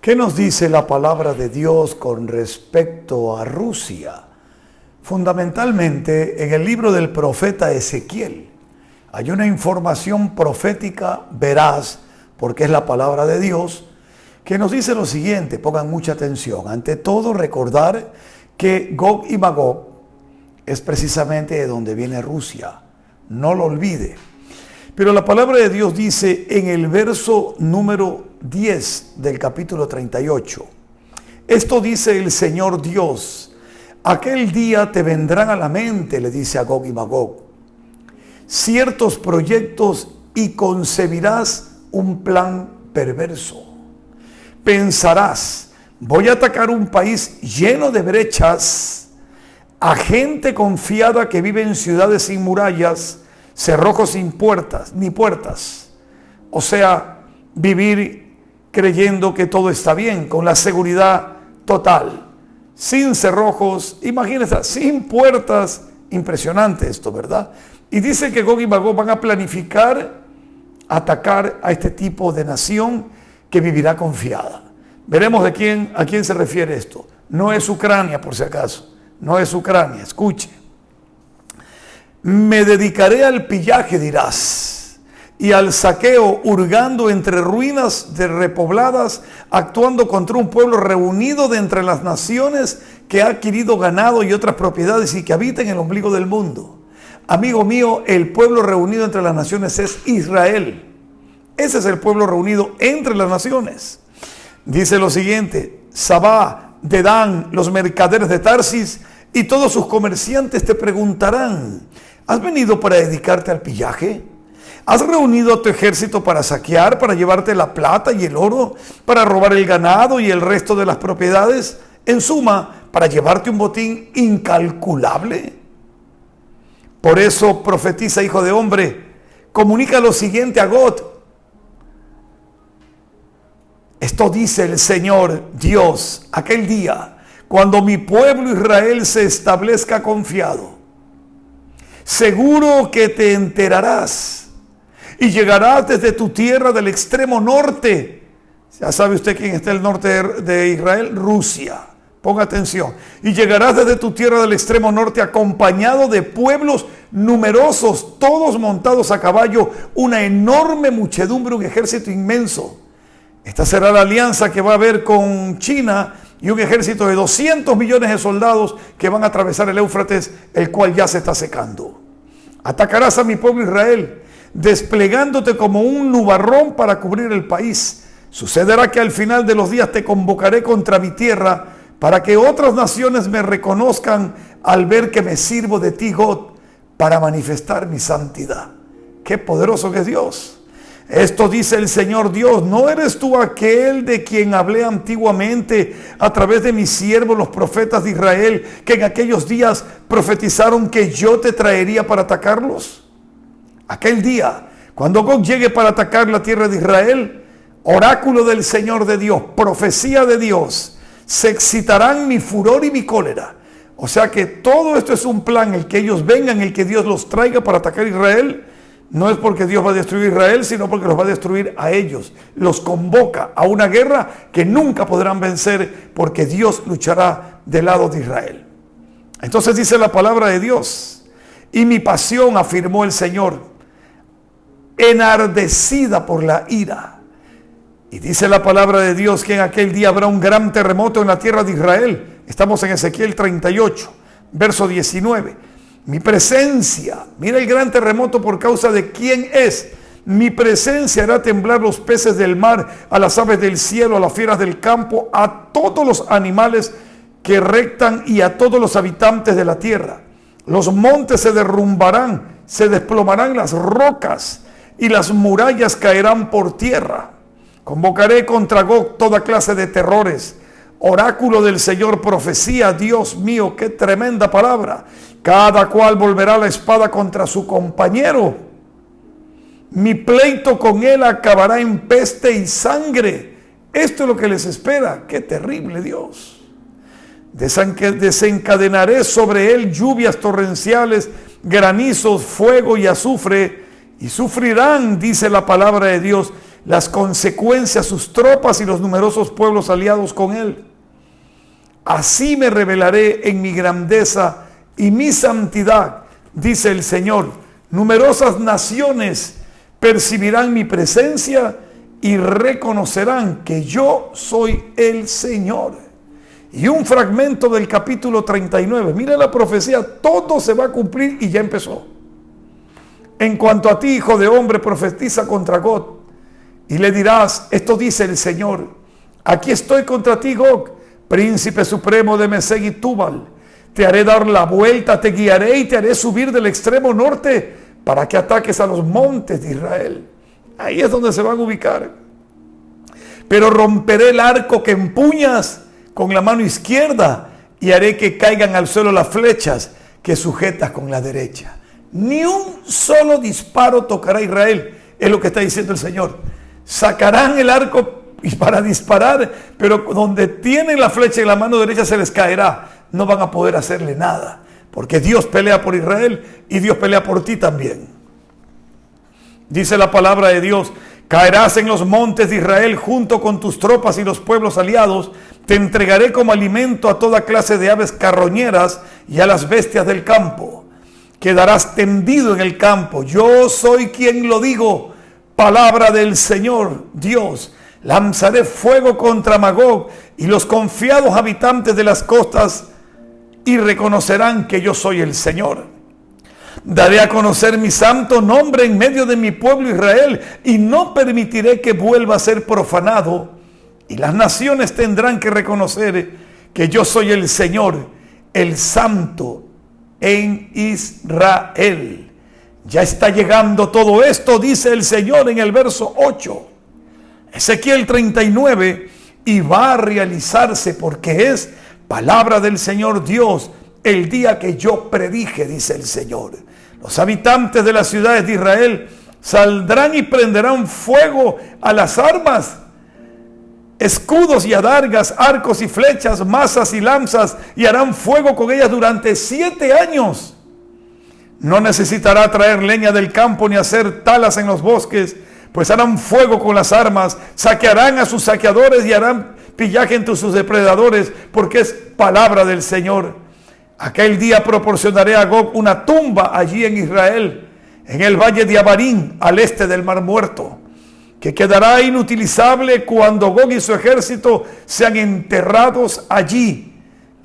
¿Qué nos dice la palabra de Dios con respecto a Rusia? Fundamentalmente, en el libro del profeta Ezequiel hay una información profética veraz, porque es la palabra de Dios, que nos dice lo siguiente. Pongan mucha atención. Ante todo, recordar que Gog y Magog es precisamente de donde viene Rusia. No lo olvide. Pero la palabra de Dios dice en el verso número 10 del capítulo 38. Esto dice el Señor Dios: aquel día te vendrán a la mente, le dice a Gog y Magog, ciertos proyectos y concebirás un plan perverso. Pensarás, voy a atacar un país lleno de brechas, a gente confiada que vive en ciudades sin murallas, cerrojos sin puertas, ni puertas. O sea, vivir creyendo que todo está bien, con la seguridad total, sin cerrojos, imagínense, sin puertas. Impresionante esto, ¿verdad? Y dice que Gog y Magog van a planificar atacar a este tipo de nación que vivirá confiada. Veremos a quién se refiere esto. No es Ucrania, por si acaso. No es Ucrania, escuche. Me dedicaré al pillaje, dirás, y al saqueo, hurgando entre ruinas de repobladas, actuando contra un pueblo reunido de entre las naciones que ha adquirido ganado y otras propiedades y que habita en el ombligo del mundo. Amigo mío, el pueblo reunido entre las naciones es Israel. Ese es el pueblo reunido entre las naciones. Dice lo siguiente: Sabá, Dedán, los mercaderes de Tarsis y todos sus comerciantes te preguntarán: ¿has venido para dedicarte al pillaje? ¿Has reunido a tu ejército para saquear, para llevarte la plata y el oro, para robar el ganado y el resto de las propiedades? En suma, para llevarte un botín incalculable. Por eso profetiza, hijo de hombre, comunica lo siguiente a Gog. Esto dice el Señor Dios: aquel día, cuando mi pueblo Israel se establezca confiado, seguro que te enterarás y llegarás desde tu tierra del extremo norte. Ya sabe usted quién está el norte de Israel: Rusia. Ponga atención. Y llegarás desde tu tierra del extremo norte acompañado de pueblos numerosos, todos montados a caballo, una enorme muchedumbre, un ejército inmenso. Esta será la alianza que va a haber con China y un ejército de 200 millones de soldados que van a atravesar el Éufrates, el cual ya se está secando. Atacarás a mi pueblo Israel, desplegándote como un nubarrón para cubrir el país. Sucederá que al final de los días te convocaré contra mi tierra, para que otras naciones me reconozcan al ver que me sirvo de ti, Gog, para manifestar mi santidad. ¡Qué poderoso que es Dios! Esto dice el Señor Dios: ¿no eres tú aquel de quien hablé antiguamente a través de mis siervos los profetas de Israel, que en aquellos días profetizaron que yo te traería para atacarlos? Aquel día, cuando Gog llegue para atacar la tierra de Israel, oráculo del Señor de Dios, profecía de Dios, se excitarán mi furor y mi cólera. O sea que todo esto es un plan, el que ellos vengan, el que Dios los traiga para atacar a Israel. No es porque Dios va a destruir a Israel, sino porque los va a destruir a ellos. Los convoca a una guerra que nunca podrán vencer, porque Dios luchará del lado de Israel. Entonces dice la palabra de Dios: y mi pasión, afirmó el Señor, enardecida por la ira. Y dice la palabra de Dios que en aquel día habrá un gran terremoto en la tierra de Israel. Estamos en Ezequiel 38, verso 19. Mi presencia, mira el gran terremoto por causa de quién es. Mi presencia hará temblar los peces del mar, a las aves del cielo, a las fieras del campo, a todos los animales que rectan y a todos los habitantes de la tierra. Los montes se derrumbarán, se desplomarán las rocas y las murallas caerán por tierra. Convocaré contra Gog toda clase de terrores. Oráculo del Señor, profecía. Dios mío, qué tremenda palabra. Cada cual volverá la espada contra su compañero. Mi pleito con él acabará en peste y sangre. Esto es lo que les espera. Qué terrible, Dios. Desencadenaré sobre él lluvias torrenciales, granizos, fuego y azufre, y sufrirán, dice la palabra de Dios, las consecuencias, sus tropas y los numerosos pueblos aliados con él. Así me revelaré en mi grandeza y mi santidad, dice el Señor. Numerosas naciones percibirán mi presencia y reconocerán que yo soy el Señor. Y un fragmento del capítulo 39. Mira la profecía, todo se va a cumplir y ya empezó. En cuanto a ti, hijo de hombre, profetiza contra Gog y le dirás: esto dice el Señor, aquí estoy contra ti, Gog, príncipe supremo de Mesec y Tubal. Te haré dar la vuelta, te guiaré y te haré subir del extremo norte para que ataques a los montes de Israel. Ahí es donde se van a ubicar. Pero romperé el arco que empuñas con la mano izquierda y haré que caigan al suelo las flechas que sujetas con la derecha. Ni un solo disparo tocará a Israel, es lo que está diciendo el Señor. Sacarán el arco para disparar, pero donde tienen la flecha en la mano derecha se les caerá. No van a poder hacerle nada, porque Dios pelea por Israel y Dios pelea por ti también. Dice la palabra de Dios: caerás en los montes de Israel junto con tus tropas y los pueblos aliados. Te entregaré como alimento a toda clase de aves carroñeras y a las bestias del campo. Quedarás tendido en el campo. Yo soy quien lo digo. Palabra del Señor Dios. Lanzaré fuego contra Magog y los confiados habitantes de las costas, y reconocerán que yo soy el Señor. Daré a conocer mi santo nombre en medio de mi pueblo Israel, y no permitiré que vuelva a ser profanado. Y las naciones tendrán que reconocer que yo soy el Señor, el Santo en Israel. Ya está llegando todo esto, dice el Señor en el verso 8. Ezequiel 39, y va a realizarse porque es palabra del Señor Dios el día que yo predije, dice el Señor. Los habitantes de las ciudades de Israel saldrán y prenderán fuego a las armas, escudos y adargas, arcos y flechas, mazas y lanzas, y harán fuego con ellas durante 7 años. No necesitará traer leña del campo ni hacer talas en los bosques, pues harán fuego con las armas, saquearán a sus saqueadores y harán pillaje entre sus depredadores, porque es palabra del Señor. Aquel día proporcionaré a Gog una tumba allí en Israel, en el valle de Abarín, al este del Mar Muerto, que quedará inutilizable cuando Gog y su ejército sean enterrados allí.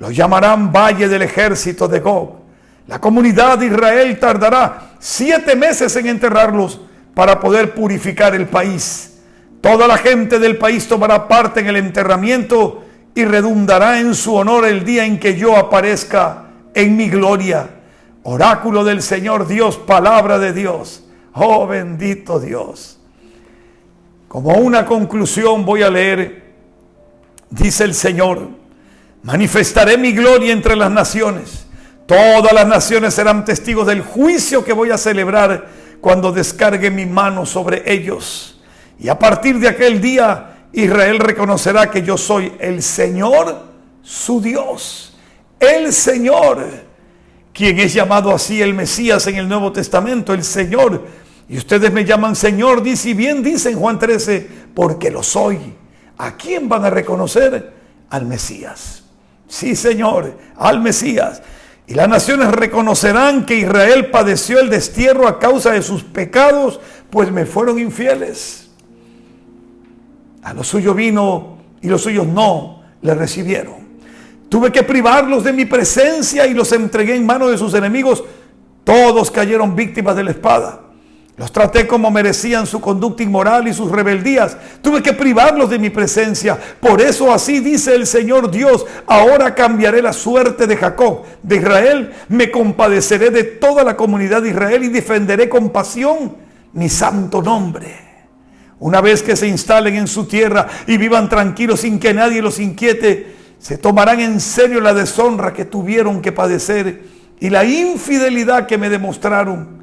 Lo llamarán Valle del Ejército de Gog. La comunidad de Israel tardará 7 meses en enterrarlos para poder purificar el país. Toda la gente del país tomará parte en el enterramiento y redundará en su honor el día en que yo aparezca en mi gloria. Oráculo del Señor Dios, palabra de Dios. Oh, bendito Dios. Como una conclusión voy a leer, dice el Señor: manifestaré mi gloria entre las naciones. Todas las naciones serán testigos del juicio que voy a celebrar cuando descargue mi mano sobre ellos. Y a partir de aquel día, Israel reconocerá que yo soy el Señor, su Dios. El Señor, quien es llamado así el Mesías en el Nuevo Testamento, el Señor. Y ustedes me llaman Señor, dice, y bien dice en Juan 13, porque lo soy. ¿A quién van a reconocer? Al Mesías. Sí, Señor, al Mesías. Y las naciones reconocerán que Israel padeció el destierro a causa de sus pecados, pues me fueron infieles. A lo suyo vino y los suyos no le recibieron. Tuve que privarlos de mi presencia y los entregué en manos de sus enemigos. Todos cayeron víctimas de la espada. Los traté como merecían su conducta inmoral y sus rebeldías. Tuve que privarlos de mi presencia. Por eso así dice el Señor Dios: ahora cambiaré la suerte de Jacob, de Israel. Me compadeceré de toda la comunidad de Israel y defenderé con pasión mi santo nombre. Una vez que se instalen en su tierra y vivan tranquilos sin que nadie los inquiete, se tomarán en serio la deshonra que tuvieron que padecer y la infidelidad que me demostraron.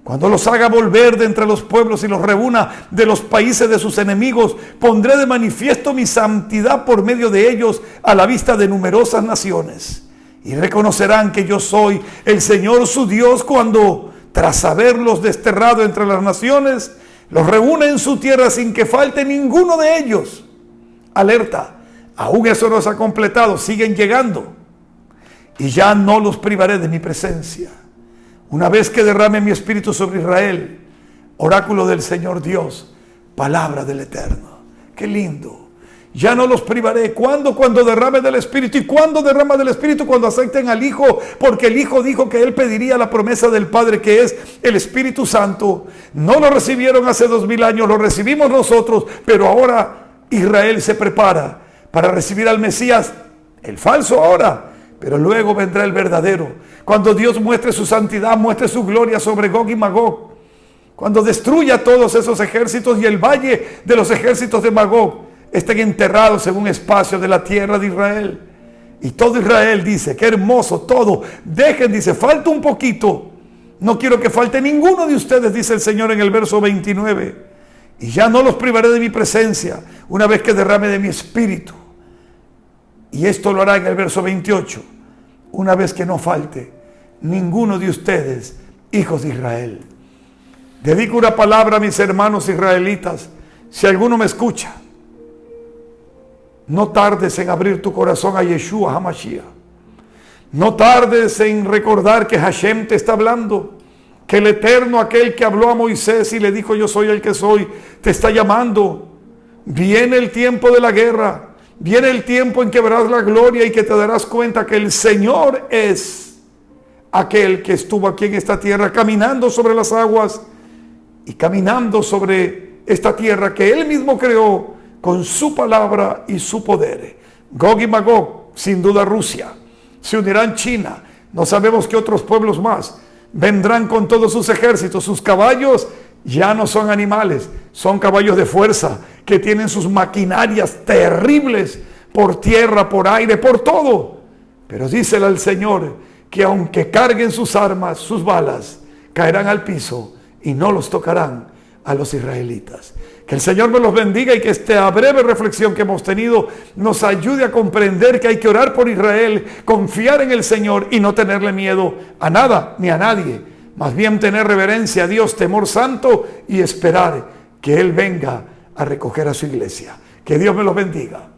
Cuando los haga volver de entre los pueblos y los reúna de los países de sus enemigos, pondré de manifiesto mi santidad por medio de ellos a la vista de numerosas naciones. Y reconocerán que yo soy el Señor su Dios cuando, tras haberlos desterrado entre las naciones, Los reúne en su tierra sin que falte ninguno de ellos. Alerta, aún eso no se ha completado, siguen llegando. Y ya no los privaré de mi presencia. Una vez que derrame mi espíritu sobre Israel, oráculo del Señor Dios, palabra del Eterno. Qué lindo. Ya no los privaré. ¿Cuándo? Cuando derrame del Espíritu. ¿Y cuándo derrama del Espíritu? Cuando acepten al Hijo. Porque el Hijo dijo que Él pediría la promesa del Padre, que es el Espíritu Santo. No lo recibieron hace 2000 años, lo recibimos nosotros. Pero ahora Israel se prepara para recibir al Mesías, el falso ahora. Pero luego vendrá el verdadero. Cuando Dios muestre su santidad, muestre su gloria sobre Gog y Magog. Cuando destruya todos esos ejércitos y el valle de los ejércitos de Magog estén enterrados en un espacio de la tierra de Israel. Y todo Israel dice, qué hermoso todo. Dejen, dice, falta un poquito. No quiero que falte ninguno de ustedes, dice el Señor en el verso 29. Y ya no los privaré de mi presencia una vez que derrame de mi espíritu. Y esto lo hará en el verso 28. Una vez que no falte ninguno de ustedes, hijos de Israel. Dedico una palabra a mis hermanos israelitas. Si alguno me escucha, no tardes en abrir tu corazón a Yeshua HaMashiach. No tardes en recordar que Hashem te está hablando, que el Eterno, aquel que habló a Moisés y le dijo yo soy el que soy, te está llamando. Viene el tiempo de la guerra, viene el tiempo en que verás la gloria y que te darás cuenta que el Señor es aquel que estuvo aquí en esta tierra caminando sobre las aguas y caminando sobre esta tierra que Él mismo creó con su palabra y su poder. Gog y Magog, sin duda Rusia, se unirán China, no sabemos qué otros pueblos más, vendrán con todos sus ejércitos. Sus caballos ya no son animales, son caballos de fuerza, que tienen sus maquinarias terribles por tierra, por aire, por todo. Pero dícele al Señor que aunque carguen sus armas, sus balas, caerán al piso y no los tocarán a los israelitas. Que el Señor me los bendiga y que esta breve reflexión que hemos tenido nos ayude a comprender que hay que orar por Israel, confiar en el Señor y no tenerle miedo a nada ni a nadie. Más bien tener reverencia a Dios, temor santo y esperar que Él venga a recoger a su iglesia. Que Dios me los bendiga.